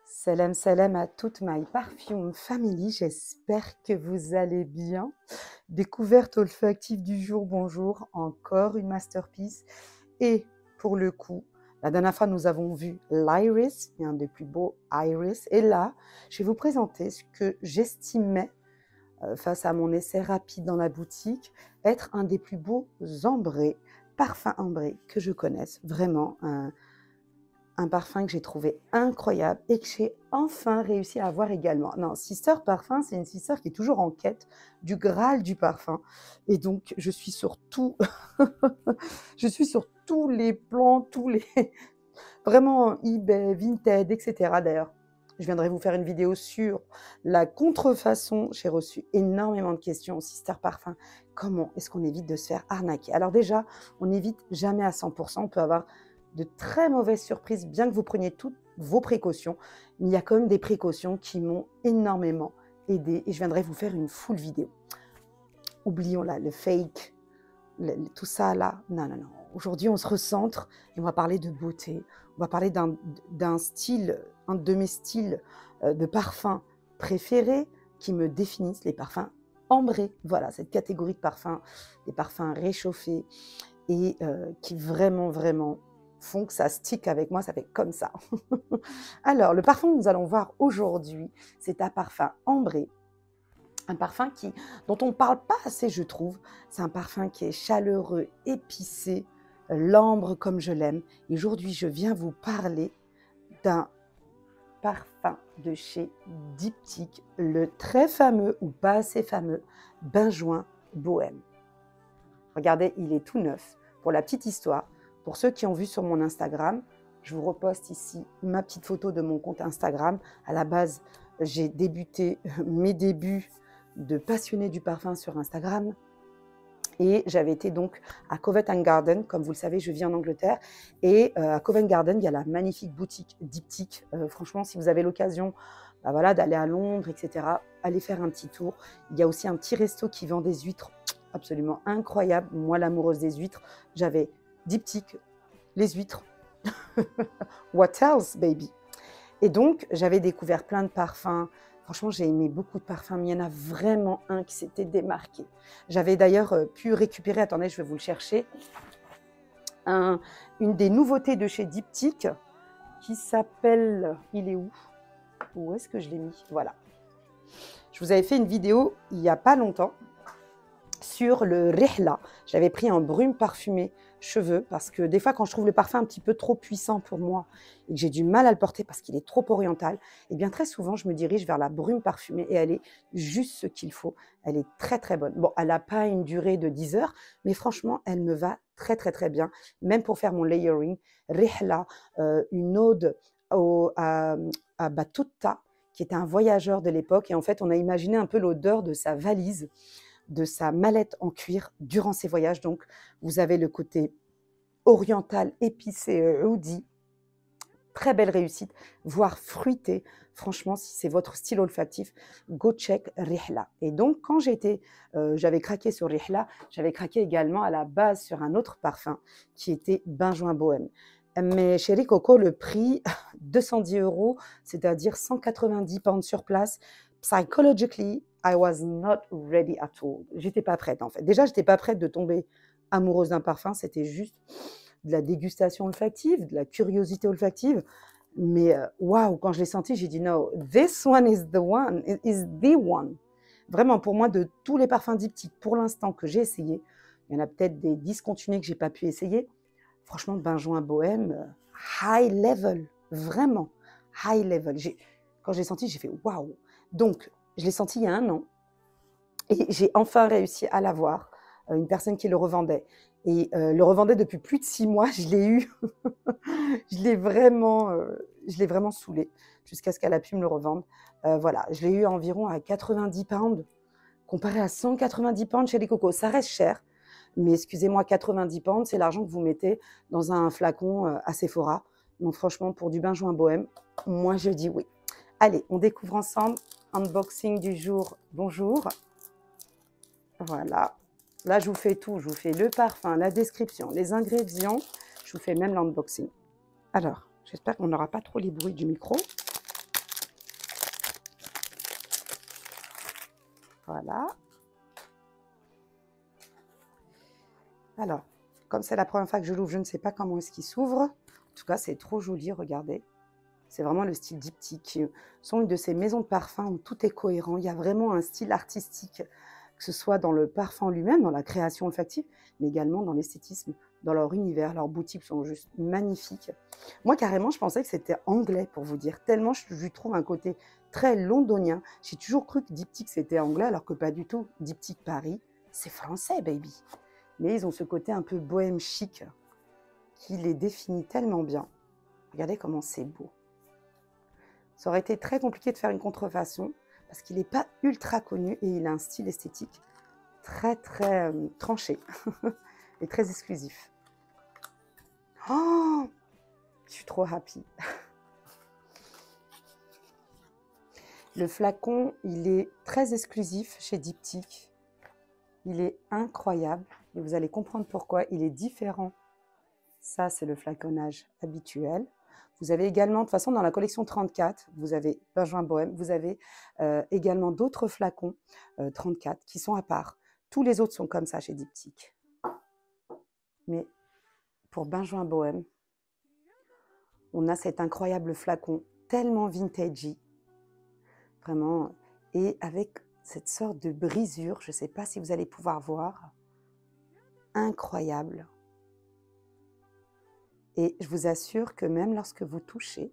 Salam salam à toute my perfume family, j'espère que vous allez bien. Découverte olfactive du jour, bonjour, encore une masterpiece. Et pour le coup, la dernière fois nous avons vu l'Iris, un des plus beaux Iris. Et là, je vais vous présenter ce que j'estimais, face à mon essai rapide dans la boutique, être un des plus beaux ambrés, parfums ambrés que je connaisse. Vraiment un parfum que j'ai trouvé incroyable et que j'ai enfin réussi à avoir également. Non, Sister Parfum, c'est une sister qui est toujours en quête du Graal du parfum. Et donc, je suis sur tout, je suis sur tous les plans, tous les... Vraiment, eBay, Vinted, etc. D'ailleurs, je viendrai vous faire une vidéo sur la contrefaçon. J'ai reçu énormément de questions au Sister Parfum. Comment est-ce qu'on évite de se faire arnaquer? Alors déjà, on n'évite jamais à 100%. On peut avoir de très mauvaises surprises, bien que vous preniez toutes vos précautions. Mais il y a quand même des précautions qui m'ont énormément aidé et je viendrai vous faire une full vidéo. Oublions là le fake, tout ça là. Non, non, non. Aujourd'hui, on se recentre et on va parler de beauté. On va parler d'un style, un de mes styles de parfum préférés qui me définissent, les parfums ambrés. Voilà, cette catégorie de parfums, des parfums réchauffés et qui vraiment, vraiment font que ça stick avec moi, ça fait comme ça. Alors, le parfum que nous allons voir aujourd'hui, c'est un parfum ambré, un parfum dont on ne parle pas assez, je trouve. C'est un parfum qui est chaleureux, épicé, l'ambre comme je l'aime. Et aujourd'hui, je viens vous parler d'un parfum de chez Diptyque, le très fameux ou pas assez fameux Benjoin Bohème. Regardez, il est tout neuf. Pour la petite histoire, pour ceux qui ont vu sur mon Instagram, je vous reposte ici ma petite photo de mon compte Instagram. À la base, j'ai débuté mes débuts de passionnée du parfum sur Instagram. Et j'avais été donc à Covent Garden. Comme vous le savez, je vis en Angleterre. Et à Covent Garden, il y a la magnifique boutique Diptyque. Franchement, si vous avez l'occasion voilà, d'aller à Londres, etc., allez faire un petit tour. Il y a aussi un petit resto qui vend des huîtres absolument incroyables. Moi, l'amoureuse des huîtres, j'avais Diptyque, les huîtres. What else, baby? Et donc, j'avais découvert plein de parfums. Franchement, j'ai aimé beaucoup de parfums, mais il y en a vraiment un qui s'était démarqué. J'avais d'ailleurs pu récupérer, attendez, je vais vous le chercher, une des nouveautés de chez Diptyque qui s'appelle... Il est où? Où est-ce que je l'ai mis? Voilà. Je vous avais fait une vidéo il n'y a pas longtemps sur le Rihla. J'avais pris un brume parfumé cheveux parce que des fois quand je trouve le parfum un petit peu trop puissant pour moi et que j'ai du mal à le porter parce qu'il est trop oriental, et bien très souvent je me dirige vers la brume parfumée et elle est juste ce qu'il faut. Elle est très très bonne. Bon, elle n'a pas une durée de 10 heures, mais franchement elle me va très très très bien, même pour faire mon layering. Rihla, une ode à Battuta, qui était un voyageur de l'époque, et en fait on a imaginé un peu l'odeur de sa valise, de sa mallette en cuir durant ses voyages. Donc, vous avez le côté oriental, épicé, oudi, très belle réussite, voire fruité. Franchement, si c'est votre style olfactif, go check Rihla. Et donc, quand j'avais craqué sur Rihla, j'avais craqué également à la base sur un autre parfum qui était Benjoin Bohème. Mais chérie Coco, le prix, 210 €, c'est-à-dire 190 pounds sur place. Psychologically, I was not ready at all. J'étais pas prête en fait. Déjà, j'étais pas prête de tomber amoureuse d'un parfum. C'était juste de la dégustation olfactive, de la curiosité olfactive. Mais waouh, quand je l'ai senti, j'ai dit no, this one is the one, is the one. Vraiment, pour moi, de tous les parfums Diptyque pour l'instant que j'ai essayé, il y en a peut-être des discontinués que j'ai pas pu essayer. Franchement, Benjoin Bohème, high level, vraiment high level. Quand je l'ai senti, j'ai fait waouh. Donc, je l'ai senti il y a 1 an et j'ai enfin réussi à l'avoir. Une personne qui le revendait et le revendait depuis plus de 6 mois. Je l'ai eu, je l'ai vraiment saoulé jusqu'à ce qu'elle a pu me le revendre. Voilà, je l'ai eu environ à 90 pounds, comparé à 190 pounds chez les Cocos. Ça reste cher, mais excusez-moi, 90 pounds, c'est l'argent que vous mettez dans un flacon à Sephora. Donc franchement, pour du Benjoin Bohème, moi je dis oui. Allez, on découvre ensemble. Unboxing du jour, bonjour. Voilà. Là, je vous fais tout. Je vous fais le parfum, la description, les ingrédients. Je vous fais même l'unboxing. Alors, j'espère qu'on n'aura pas trop les bruits du micro. Voilà. Alors, comme c'est la première fois que je l'ouvre, je ne sais pas comment est-ce qu'il s'ouvre. En tout cas, c'est trop joli, regardez. C'est vraiment le style diptyque. Ce sont une de ces maisons de parfum où tout est cohérent. Il y a vraiment un style artistique, que ce soit dans le parfum lui-même, dans la création olfactive, mais également dans l'esthétisme, dans leur univers. Leurs boutiques sont juste magnifiques. Moi, carrément, je pensais que c'était anglais, pour vous dire, tellement je lui trouve un côté très londonien. J'ai toujours cru que diptyque, c'était anglais, alors que pas du tout. Diptyque Paris, c'est français, baby. Mais ils ont ce côté un peu bohème chic qui les définit tellement bien. Regardez comment c'est beau. Ça aurait été très compliqué de faire une contrefaçon parce qu'il n'est pas ultra connu et il a un style esthétique très tranché et très exclusif. Oh, je suis trop happy. Le flacon, il est très exclusif chez Diptyque. Il est incroyable et vous allez comprendre pourquoi. Il est différent. Ça, c'est le flaconnage habituel. Vous avez également, de toute façon, dans la collection 34, vous avez Benjoin Bohème, vous avez également d'autres flacons 34 qui sont à part. Tous les autres sont comme ça chez Diptyque. Mais pour Benjoin Bohème, on a cet incroyable flacon tellement vintagey, vraiment, et avec cette sorte de brisure, je ne sais pas si vous allez pouvoir voir, incroyable. Et je vous assure que même lorsque vous touchez,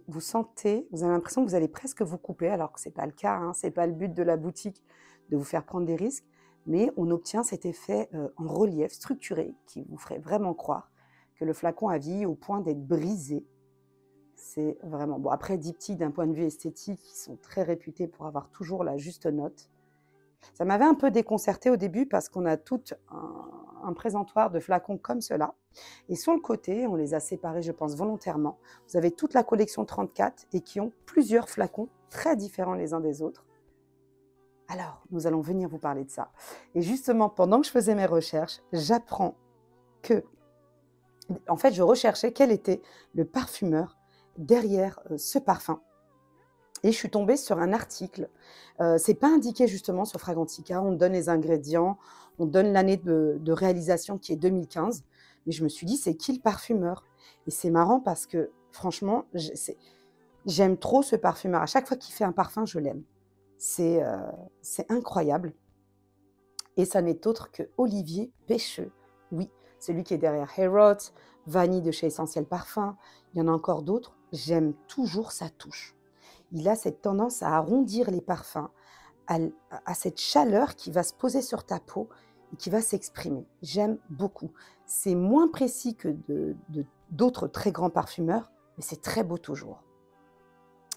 vous sentez, vous avez l'impression que vous allez presque vous couper, alors que ce n'est pas le cas, hein, ce n'est pas le but de la boutique de vous faire prendre des risques, mais on obtient cet effet en relief, structuré, qui vous ferait vraiment croire que le flacon a vieilli au point d'être brisé. C'est vraiment bon. Après, Diptyque, d'un point de vue esthétique, ils sont très réputés pour avoir toujours la juste note. Ça m'avait un peu déconcerté au début parce qu'on a tout un présentoir de flacons comme cela. Et sur le côté, on les a séparés, je pense, volontairement. Vous avez toute la collection 34 et qui ont plusieurs flacons très différents les uns des autres. Alors, nous allons venir vous parler de ça. Et justement, pendant que je faisais mes recherches, j'apprends que, en fait, je recherchais quel était le parfumeur derrière ce parfum. Et je suis tombée sur un article. C'est pas indiqué justement sur Fragrantica. On donne les ingrédients, on donne l'année de réalisation qui est 2015. Mais je me suis dit, c'est qui le parfumeur? Et c'est marrant parce que franchement, j'aime trop ce parfumeur. À chaque fois qu'il fait un parfum, je l'aime. C'est incroyable. Et ça n'est autre que Olivier Pêcheux. Oui, celui qui est derrière Harrods, Vanille de chez Essentiel Parfum. Il y en a encore d'autres. J'aime toujours sa touche. Il a cette tendance à arrondir les parfums, à cette chaleur qui va se poser sur ta peau et qui va s'exprimer. J'aime beaucoup. C'est moins précis que d'autres très grands parfumeurs, mais c'est très beau toujours.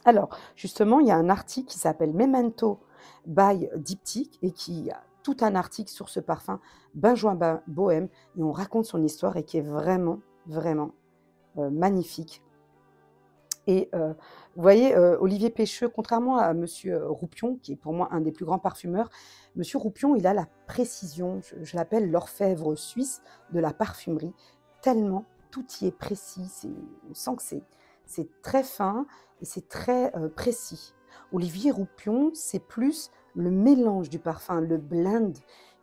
Alors, justement, il y a un article qui s'appelle Memento by Diptyque et qui a tout un article sur ce parfum, Benjoin Bohème, et on raconte son histoire et qui est vraiment magnifique. Et vous voyez, Olivier Pêcheux, contrairement à Monsieur Roupion, qui est pour moi un des plus grands parfumeurs, Monsieur Roupion, il a la précision, je l'appelle l'orfèvre suisse de la parfumerie, tellement tout y est précis, on sent que c'est très fin et c'est très précis. Olivier Roupion, c'est plus le mélange du parfum, le blend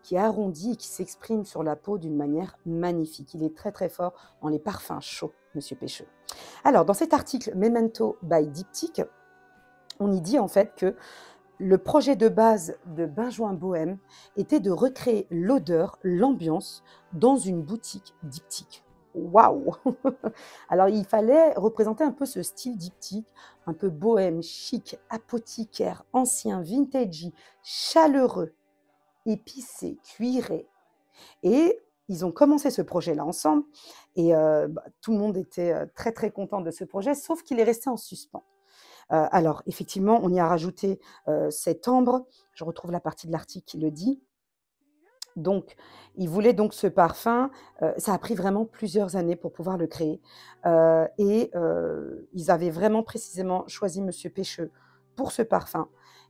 qui est arrondi et qui s'exprime sur la peau d'une manière magnifique. Il est très fort dans les parfums chauds, Monsieur Pêcheux. Alors, dans cet article Memento by Diptyque, on y dit en fait que le projet de base de Benjoin Bohème était de recréer l'odeur, l'ambiance dans une boutique diptyque. Waouh! Alors, il fallait représenter un peu ce style diptyque, un peu bohème, chic, apothicaire, ancien, vintagey, chaleureux, épicé, cuiré. Et ils ont commencé ce projet-là ensemble et tout le monde était très content de ce projet, sauf qu'il est resté en suspens. Alors, effectivement, on y a rajouté cet ambre. Je retrouve la partie de l'article qui le dit. Donc, ils voulaient donc ce parfum. Ça a pris vraiment plusieurs années pour pouvoir le créer. Et ils avaient vraiment précisément choisi Monsieur Pêcheux pour ce parfum.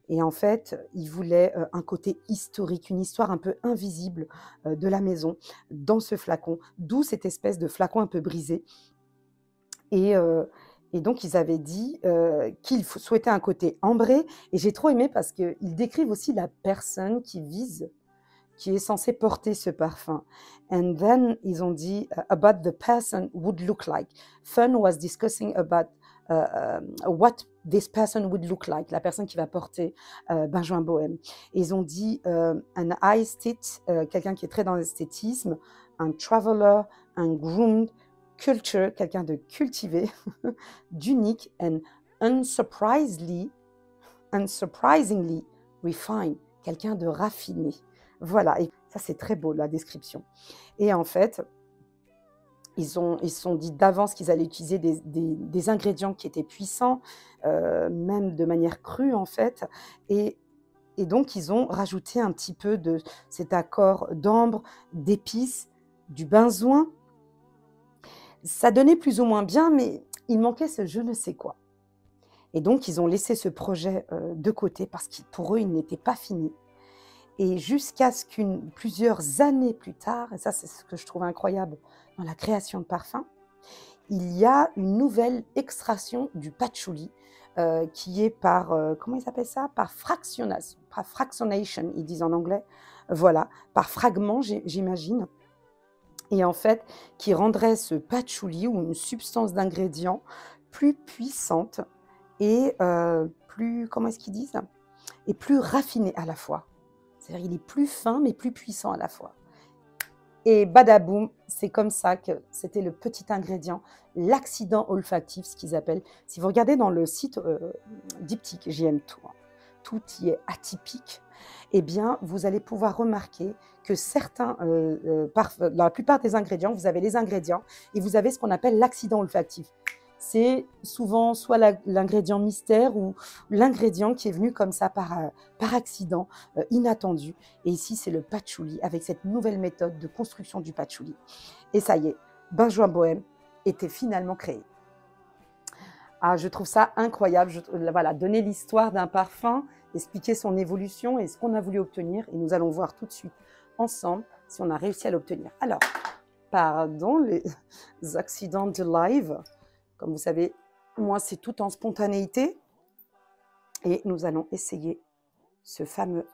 Et en fait, ils voulaient un côté historique, une histoire un peu invisible de la maison dans ce flacon, d'où cette espèce de flacon un peu brisé. Et Et donc, ils avaient dit qu'ils souhaitaient un côté ambré. Et j'ai trop aimé parce qu'ils décrivent aussi la personne qui vise, qui est censée porter ce parfum. And then, ils ont dit about the person would look like. Fun was discussing about what this person would look like, la personne qui va porter Benjoin Bohème. Et ils ont dit an aesthete, quelqu'un qui est très dans l'esthétisme, un traveler, un groomed, culture, quelqu'un de cultivé, d'unique, and unsurprisingly refined, quelqu'un de raffiné. Voilà, et ça c'est très beau la description. Et en fait, ils se sont dit d'avance qu'ils allaient utiliser des ingrédients qui étaient puissants, même de manière crue en fait, et donc ils ont rajouté un petit peu de cet accord d'ambre, d'épices, du benzoin. Ça donnait plus ou moins bien, mais il manquait ce je ne sais quoi. Et donc, ils ont laissé ce projet de côté parce que pour eux, il n'était pas fini. Et jusqu'à ce plusieurs années plus tard, et ça c'est ce que je trouve incroyable dans la création de parfums, il y a une nouvelle extraction du patchouli qui est par, comment ils appellent ça? Par fractionation, ils disent en anglais, voilà, par fragment, j'imagine. Et en fait, qui rendrait ce patchouli ou une substance d'ingrédient plus puissante et plus, comment est-ce qu'ils disent? Et plus raffinée à la fois. C'est-à-dire qu'il est plus fin mais plus puissant à la fois. Et badaboum, c'est comme ça que c'était le petit ingrédient, l'accident olfactif, ce qu'ils appellent. Si vous regardez dans le site diptyque, j'aime tout, hein, tout y est atypique, eh bien, vous allez pouvoir remarquer que la plupart des ingrédients, vous avez les ingrédients et vous avez ce qu'on appelle l'accident olfactif. C'est souvent soit l'ingrédient mystère ou l'ingrédient qui est venu comme ça par accident, inattendu. Et ici, c'est le patchouli avec cette nouvelle méthode de construction du patchouli. Et ça y est, Benjoin Bohème était finalement créé. Ah, je trouve ça incroyable. Voilà, donner l'histoire d'un parfum, expliquer son évolution et ce qu'on a voulu obtenir. Et nous allons voir tout de suite ensemble si on a réussi à l'obtenir. Alors, pardon les accidents de live. Comme vous savez, moi, c'est tout en spontanéité. Et nous allons essayer ce fameux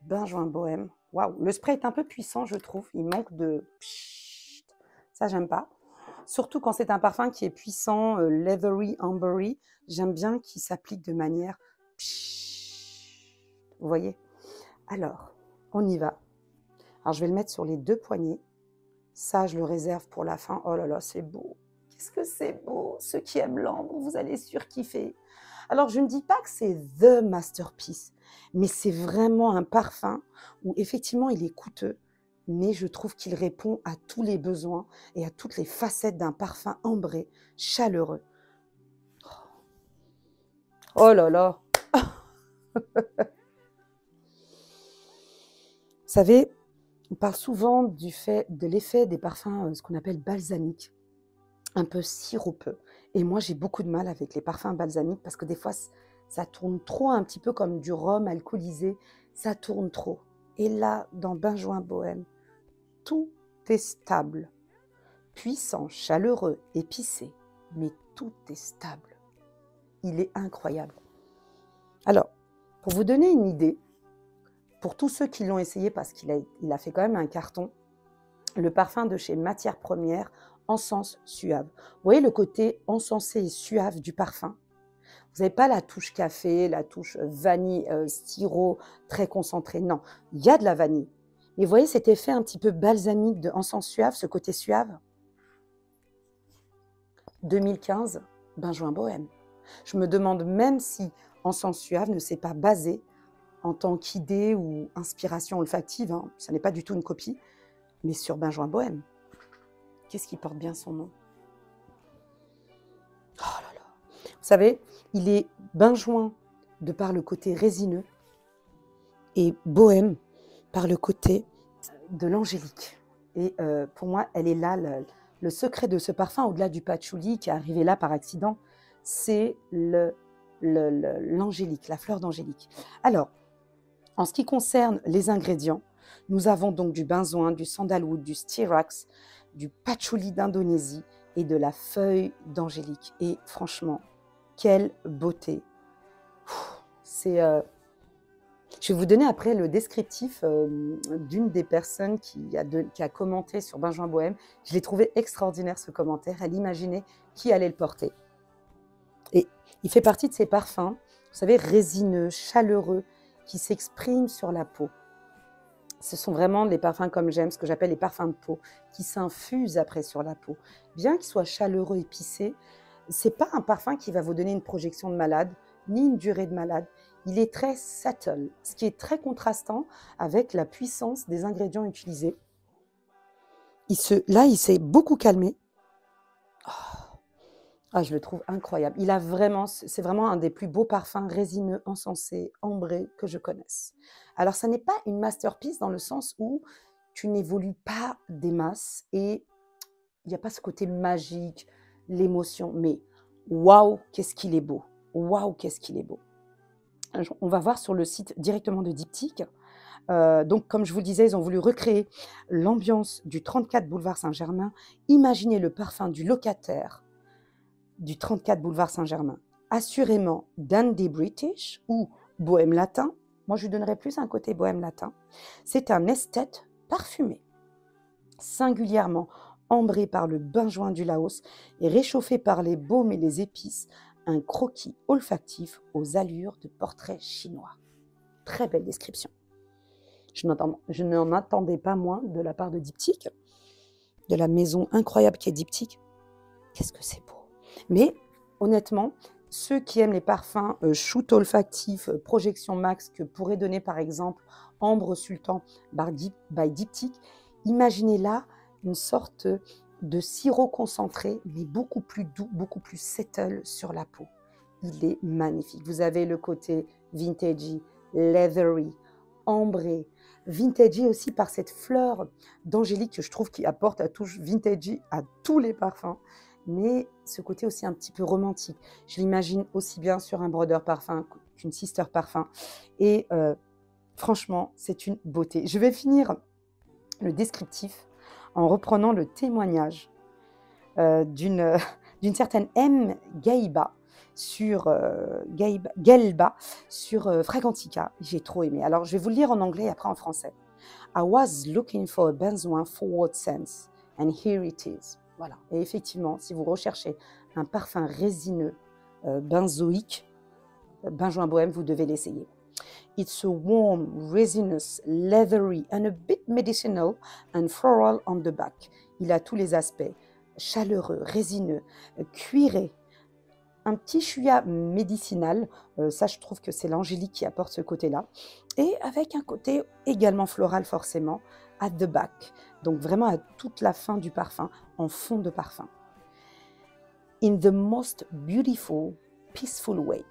Benjoin Bohème. Waouh, le spray est un peu puissant, je trouve. Il manque de... Ça, j'aime pas. Surtout quand c'est un parfum qui est puissant, leathery, ambery. J'aime bien qu'il s'applique de manière... Vous voyez? Alors, on y va. Alors, je vais le mettre sur les deux poignets. Ça, je le réserve pour la fin. Oh là là, c'est beau. Qu'est-ce que c'est beau. Ceux qui aiment l'ambre, vous allez surkiffer. Alors, je ne dis pas que c'est the masterpiece, mais c'est vraiment un parfum où effectivement, il est coûteux, mais je trouve qu'il répond à tous les besoins et à toutes les facettes d'un parfum ambré, chaleureux. Oh là là. Vous savez, on parle souvent de l'effet des parfums, ce qu'on appelle balsamiques, un peu sirupeux. Et moi, j'ai beaucoup de mal avec les parfums balsamiques parce que des fois, ça tourne trop, un petit peu comme du rhum alcoolisé. Ça tourne trop. Et là, dans Benjoin Bohème, tout est stable. Puissant, chaleureux, épicé, mais tout est stable. Il est incroyable. Alors, pour vous donner une idée, pour tous ceux qui l'ont essayé, parce qu'il a fait quand même un carton, le parfum de chez Matières Premières, Encens Suave. Vous voyez le côté encensé et suave du parfum? Vous n'avez pas la touche café, la touche vanille, sirop, très concentré. Non, il y a de la vanille. Mais vous voyez cet effet un petit peu balsamique de Encens Suave, ce côté suave? 2015, Benjoin Bohème. Je me demande même si Encens Suave ne s'est pas basé en tant qu'idée ou inspiration olfactive, hein, ça n'est pas du tout une copie, mais sur Benjoin Bohème. Qu'est-ce qui porte bien son nom? Oh là là. Vous savez, il est benjoin de par le côté résineux et bohème par le côté de l'angélique. Et pour moi, elle est là, le secret de ce parfum, au-delà du patchouli qui est arrivé là par accident, c'est l'angélique, la fleur d'angélique. Alors, en ce qui concerne les ingrédients, nous avons donc du benzoin, du sandalwood, du styrax, du patchouli d'Indonésie et de la feuille d'angélique. Et franchement, quelle beauté! C'est, je vais vous donner après le descriptif d'une des personnes qui a commenté sur Benjoin Bohème. Je l'ai trouvé extraordinaire ce commentaire. Elle imaginait qui allait le porter. Et il fait partie de ces parfums, vous savez, résineux, chaleureux, qui s'expriment sur la peau. Ce sont vraiment des parfums comme j'aime, ce que j'appelle les parfums de peau, qui s'infusent après sur la peau. Bien qu'ils soient chaleureux, épicés, ce n'est pas un parfum qui va vous donner une projection de malade, ni une durée de malade. Il est très subtle, ce qui est très contrastant avec la puissance des ingrédients utilisés. Là, il s'est beaucoup calmé. Je le trouve incroyable. C'est vraiment un des plus beaux parfums résineux, encensés, ambrés que je connaisse. Alors, ça n'est pas une masterpiece dans le sens où tu n'évolues pas des masses et il n'y a pas ce côté magique, l'émotion, mais waouh, qu'est-ce qu'il est beau! Waouh, qu'est-ce qu'il est beau! On va voir sur le site directement de Diptyque. Donc, comme je vous le disais, ils ont voulu recréer l'ambiance du 34 boulevard Saint-Germain. Imaginez le parfum du locataire du 34 boulevard Saint-Germain. Assurément dandy British ou bohème latin. Moi, je lui donnerais plus un côté bohème latin. C'est un esthète parfumé, singulièrement ambré par le benjoin du Laos et réchauffé par les baumes et les épices, un croquis olfactif aux allures de portrait chinois. Très belle description. Je n'en attendais pas moins de la part de Diptyque, de la maison incroyable qui est Diptyque. Qu'est-ce que c'est beau! Mais honnêtement, ceux qui aiment les parfums shoot olfactifs, projection max que pourrait donner par exemple Ambre Sultan by Diptyque, imaginez là une sorte de sirop concentré, mais beaucoup plus doux, beaucoup plus settle sur la peau. Il est magnifique. Vous avez le côté vintagey, leathery, ambré, vintagey aussi par cette fleur d'angélique que je trouve qui apporte la touche vintagey à tous les parfums, mais ce côté aussi un petit peu romantique. Je l'imagine aussi bien sur un brother parfum qu'une sister parfum. Et franchement, c'est une beauté. Je vais finir le descriptif en reprenant le témoignage d'une certaine M. Gelba sur Fragrantica. J'ai trop aimé. Alors, je vais vous le lire en anglais et après en français. I was looking for a benzoin forward sense and here it is. Voilà. Et effectivement, si vous recherchez un parfum résineux, benzoïque, Benjoin Bohème, vous devez l'essayer. It's a warm, resinous, leathery and a bit medicinal and floral on the back. Il a tous les aspects, chaleureux, résineux, cuiré, un petit chouïa médicinal, ça je trouve que c'est l'angélique qui apporte ce côté-là, et avec un côté également floral forcément, at the back, donc vraiment à toute la fin du parfum, en fond de parfum. In the most beautiful, peaceful way,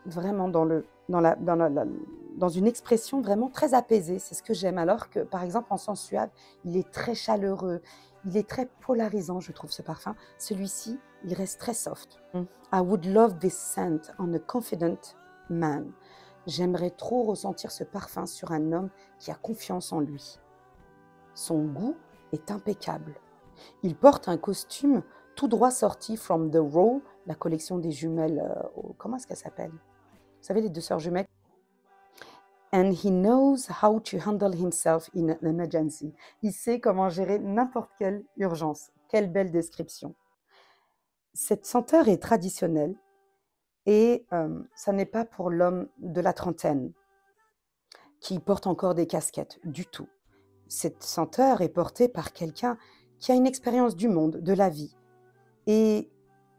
vraiment dans une expression vraiment très apaisée, c'est ce que j'aime, alors que par exemple en Sens Suave, il est très chaleureux, il est très polarisant, je trouve, ce parfum. Celui-ci, il reste très soft. I would love this scent on a confident man. J'aimerais trop ressentir ce parfum sur un homme qui a confiance en lui. Son goût est impeccable. Il porte un costume tout droit sorti from the Raw, la collection des jumelles, comment est-ce qu'elle s'appelle? Vous savez, les deux sœurs jumelles. And he knows how to handle himself in an emergency. Il sait comment gérer n'importe quelle urgence. Quelle belle description. Cette senteur est traditionnelle et ça n'est pas pour l'homme de la trentaine qui porte encore des casquettes du tout. Cette senteur est portée par quelqu'un qui a une expérience du monde, de la vie et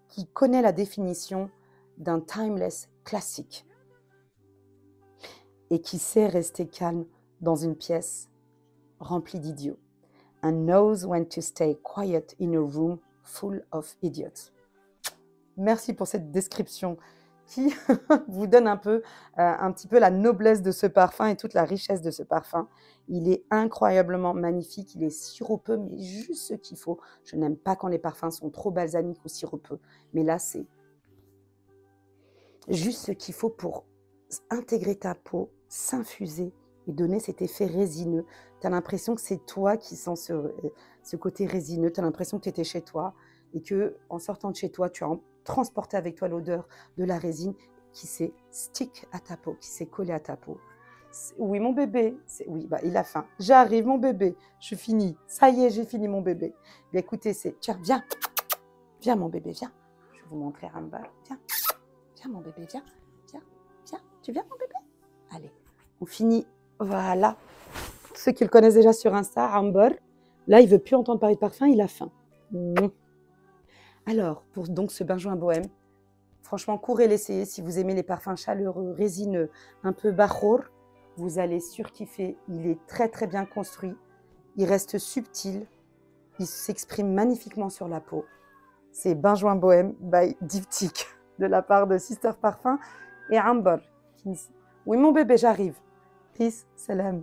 qui connaît la définition d'un timeless classique et qui sait rester calme dans une pièce remplie d'idiots. And knows when to stay quiet in a room full of idiots. Merci pour cette description qui vous donne un petit peu la noblesse de ce parfum et toute la richesse de ce parfum. Il est incroyablement magnifique, il est sirupeux, mais juste ce qu'il faut. Je n'aime pas quand les parfums sont trop balsamiques ou sirupeux, mais là c'est juste ce qu'il faut pour intégrer ta peau, s'infuser et donner cet effet résineux. Tu as l'impression que c'est toi qui sens ce côté résineux, tu as l'impression que tu étais chez toi et que en sortant de chez toi, tu as transporté avec toi l'odeur de la résine qui s'est stick à ta peau, qui s'est collée à ta peau. Oui, mon bébé. Oui, bah, il a faim. J'arrive, mon bébé. Je finis. Ça y est, j'ai fini, mon bébé. Bien, écoutez, tiens, viens. Viens, mon bébé, viens. Je vais vous montrer Amber. Viens. Viens, mon bébé, viens. Viens. Viens. Tu viens, mon bébé? Allez, on finit. Voilà. Ceux qui le connaissent déjà sur Insta, Amber. Là, il ne veut plus entendre parler de parfum, il a faim. Alors, pour donc ce bain joint bohème, franchement, courez l'essayer. Si vous aimez les parfums chaleureux, résineux, un peu bachour, vous allez surkiffer. Il est très, très bien construit. Il reste subtil. Il s'exprime magnifiquement sur la peau. C'est bain joint bohème by Diptyque de la part de Sister Parfum et Amber. Oui, mon bébé, j'arrive. Peace, salam.